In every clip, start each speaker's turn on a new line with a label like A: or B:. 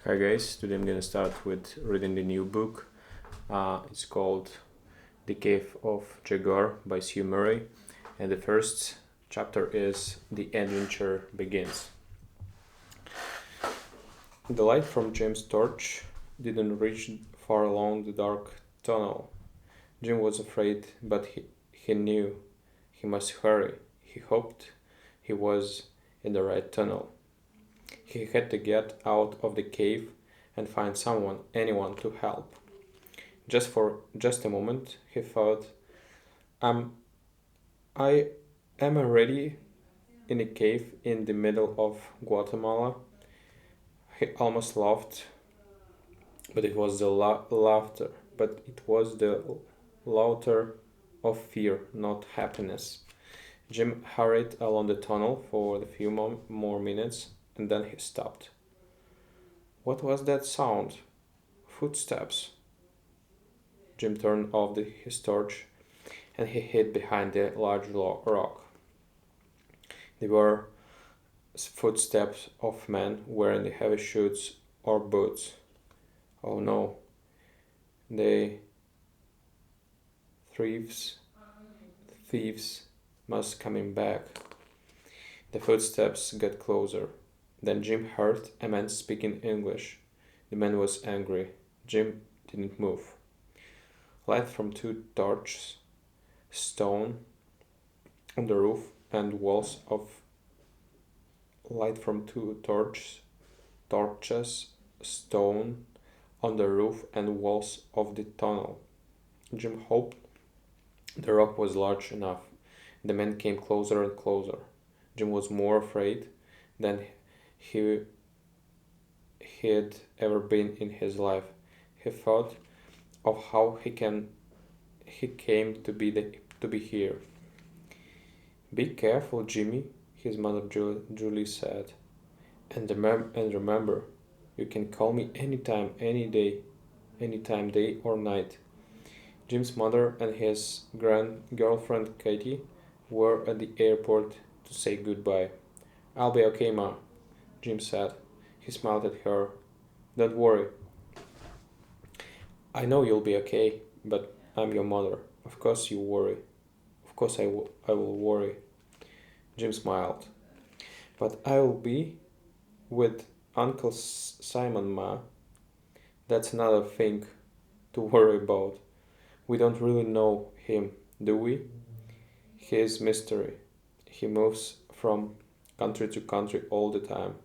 A: Hi guys, today I'm gonna start with reading the new book. It's called The Cave of Jaguar by Sue Murray, and the first chapter is The Adventure Begins. The light from Jim's torch didn't reach far along the dark tunnel. Jim was afraid, but he knew he must hurry. He hoped he was in the right tunnel. He had to get out of the cave and find anyone to help. Just a moment, he thought, am I am already in a cave in the middle of Guatemala. He almost laughed, but it was the laughter, but it was the laughter of fear, not happiness. Jim hurried along the tunnel for a few more minutes, and then he stopped. What was that sound? Footsteps. Jim turned off his torch and he hid behind a large rock. They were footsteps of men wearing heavy shoes or boots. Oh no, the thieves, thieves must coming back. The footsteps got closer. Then Jim heard a man speaking English. The man was angry. Jim didn't move. Light from two torches, stone on the roof and walls of light from two torches, stone on the roof and walls of the tunnel. Jim hoped the rock was large enough. The man came closer and closer. Jim was more afraid than he had ever been in his life. He thought of how he came to be here. Be careful, Jimmy, his mother Julie said. And remember, you can call me anytime, any day, anytime, day or night. Jim's mother and his girlfriend Katie were at the airport to say goodbye. I'll be okay, Ma, Jim said. He smiled at her. Don't worry. I know you'll be okay, but I'm your mother. Of course you worry. Of course I will worry. Jim smiled. But I'll be with Uncle Simon, Ma. That's another thing to worry about. We don't really know him, do we? He is mystery. He moves from country to country all the time.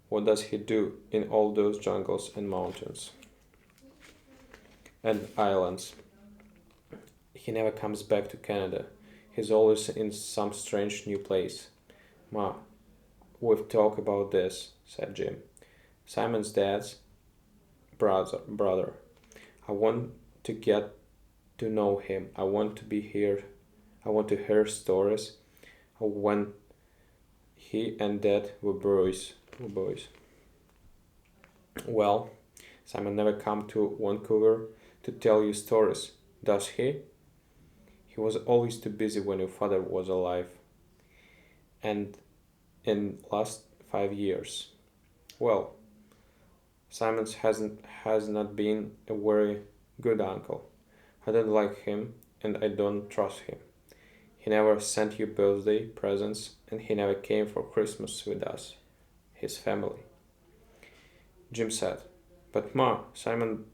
A: What does he do in all those jungles and mountains and islands? He never comes back to Canada. He's always in some strange new place. Ma, we've talked about this, said Jim. Simon's dad's brother. I want to get to know him. I want to be here. I want to hear stories of when he and Dad were boys. Well, Simon never come to Vancouver to tell you stories, does he? He was always too busy when your father was alive. And in last 5 years. Well, Simon has not been a very good uncle. I don't like him and I don't trust him. He never sent you birthday presents and he never came for Christmas with us, his family. Jim said, but Ma, Simon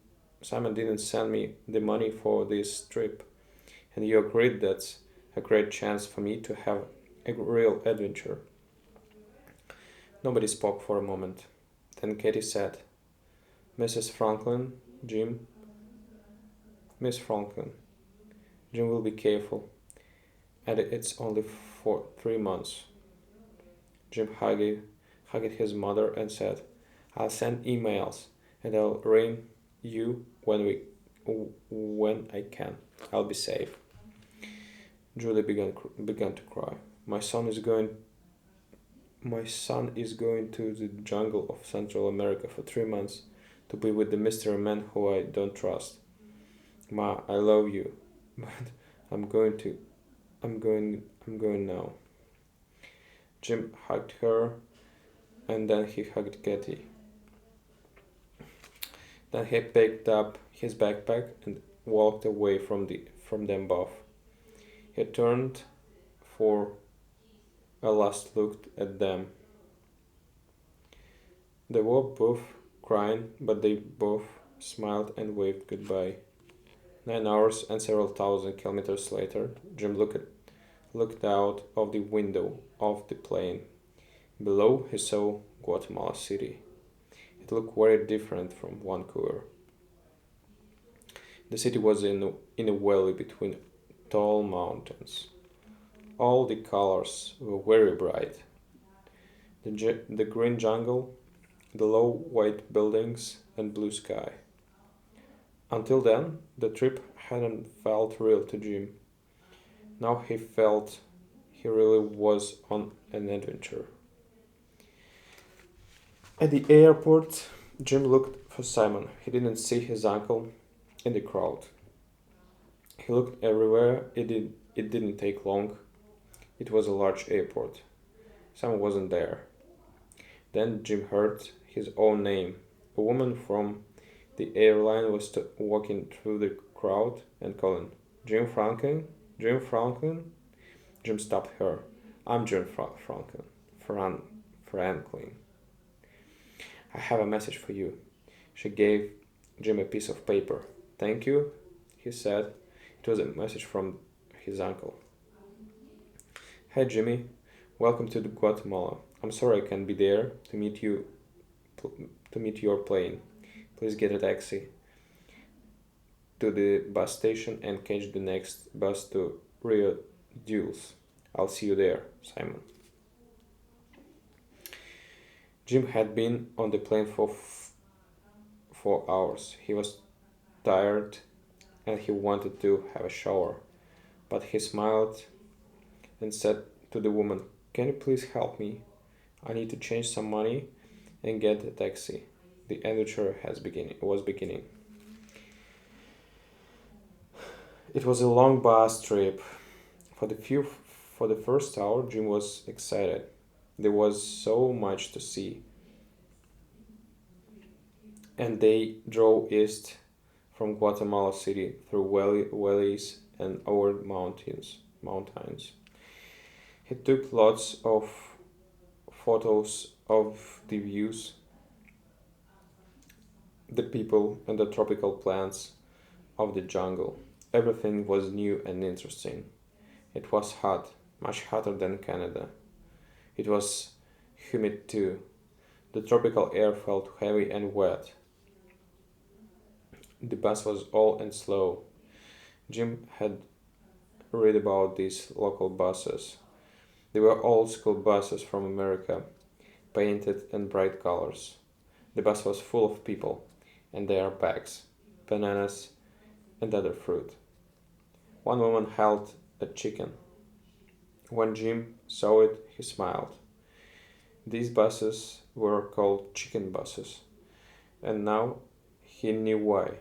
A: didn't send me the money for this trip, and you agreed that's a great chance for me to have a real adventure. Nobody spoke for a moment. Then Katie said, Mrs. Franklin, Jim, Miss Franklin, Jim will be careful, and it's only for 3 months. Jim hugged his mother and said, I'll send emails and I'll ring you when I can. I'll be safe. Julie began to cry. My son is going to the jungle of Central America for 3 months to be with the mystery man who I don't trust. Ma, I love you, but I'm going now. Jim hugged her and then he hugged Katie. Then he picked up his backpack and walked away from them both. He turned for a last look at them. They were both crying, but they both smiled and waved goodbye. 9 hours and several thousand kilometers later, Jim looked out of the window of the plane. Below, he saw Guatemala City. It looked very different from Vancouver. The city was in a valley between tall mountains. All the colors were very bright. The green jungle, the low white buildings, and blue sky. Until then, the trip hadn't felt real to Jim. Now he felt he really was on an adventure. At the airport, Jim looked for Simon. He didn't see his uncle in the crowd. He looked everywhere. It didn't take long. It was a large airport. Simon wasn't there. Then Jim heard his own name. A woman from the airline was walking through the crowd and calling, Jim Franklin? Jim Franklin? Jim stopped her. I'm Jim Franklin. Franklin. I have a message for you. She gave Jim a piece of paper. Thank you, he said. It was a message from his uncle. Hey Jimmy, welcome to Guatemala. I'm sorry I can't be there to meet your plane. Please get a taxi to the bus station and catch the next bus to Rio Dulce. I'll see you there, Simon. Jim had been on the plane for 4 hours. He was tired and he wanted to have a shower, but he smiled and said to the woman, Can you please help me? I need to change some money and get a taxi. The adventure was beginning. It was a long bus trip. For the first hour, Jim was excited. There was so much to see. And they drove east from Guatemala City through valleys and over mountains. He took lots of photos of the views, the people, and the tropical plants of the jungle. Everything was new and interesting. It was hot, much hotter than Canada. It was humid too. The tropical air felt heavy and wet. The bus was old and slow. Jim had read about these local buses. They were old school buses from America, painted in bright colors. The bus was full of people and their bags, bananas, and other fruit. One woman held a chicken. When Jim saw it, he smiled. These buses were called chicken buses, and now he knew why.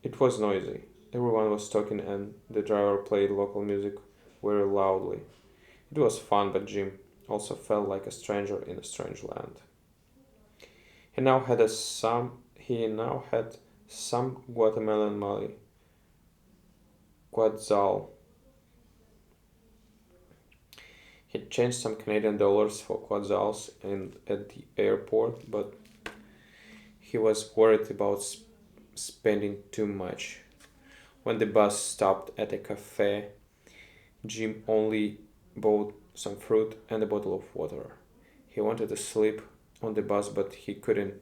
A: It was noisy. Everyone was talking and the driver played local music very loudly. It was fun, but Jim also felt like a stranger in a strange land. He now had some Guatemalan money, Quetzal. He changed some Canadian dollars for Quetzals at the airport, but he was worried about spending too much. When the bus stopped at a cafe, Jim only bought some fruit and a bottle of water. He wanted to sleep on the bus, but he couldn't.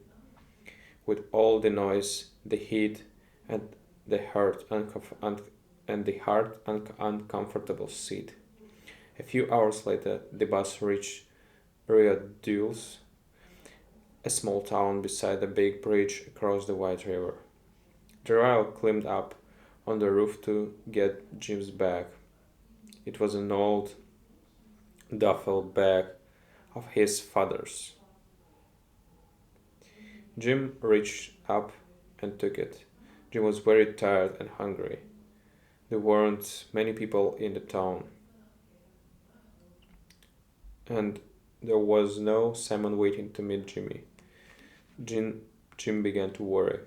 A: With all the noise, the heat, and the uncomfortable seat. A few hours later, the bus reached Rio Dulce, a small town beside a big bridge across the White River. Jaguar climbed up on the roof to get Jim's bag. It was an old duffel bag of his father's. Jim reached up and took it. Jim was very tired and hungry. There weren't many people in the town, and there was no Simon waiting to meet Jimmy. Jim Jim began to worry.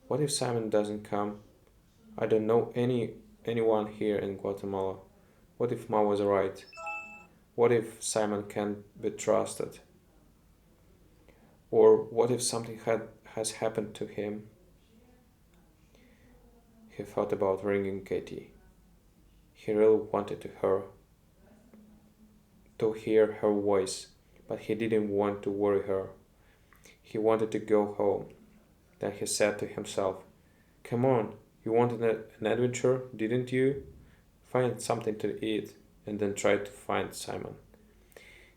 A: What if Simon doesn't come? I don't know anyone here in Guatemala. What if Ma was right? What if Simon can't be trusted? Or what if something has happened to him? He thought about ringing Katie. He really wanted to hear her voice, but he didn't want to worry her. He wanted to go home. Then he said to himself, "Come on, you wanted an adventure, didn't you? Find something to eat," and then try to find Simon.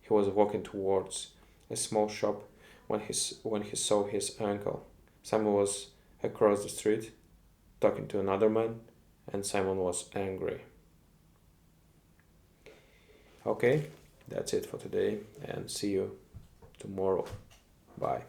A: He was walking towards a small shop when he saw his uncle. Simon was across the street, talking to another man, and Simon was angry. Okay, that's it for today, and see you tomorrow. Bye.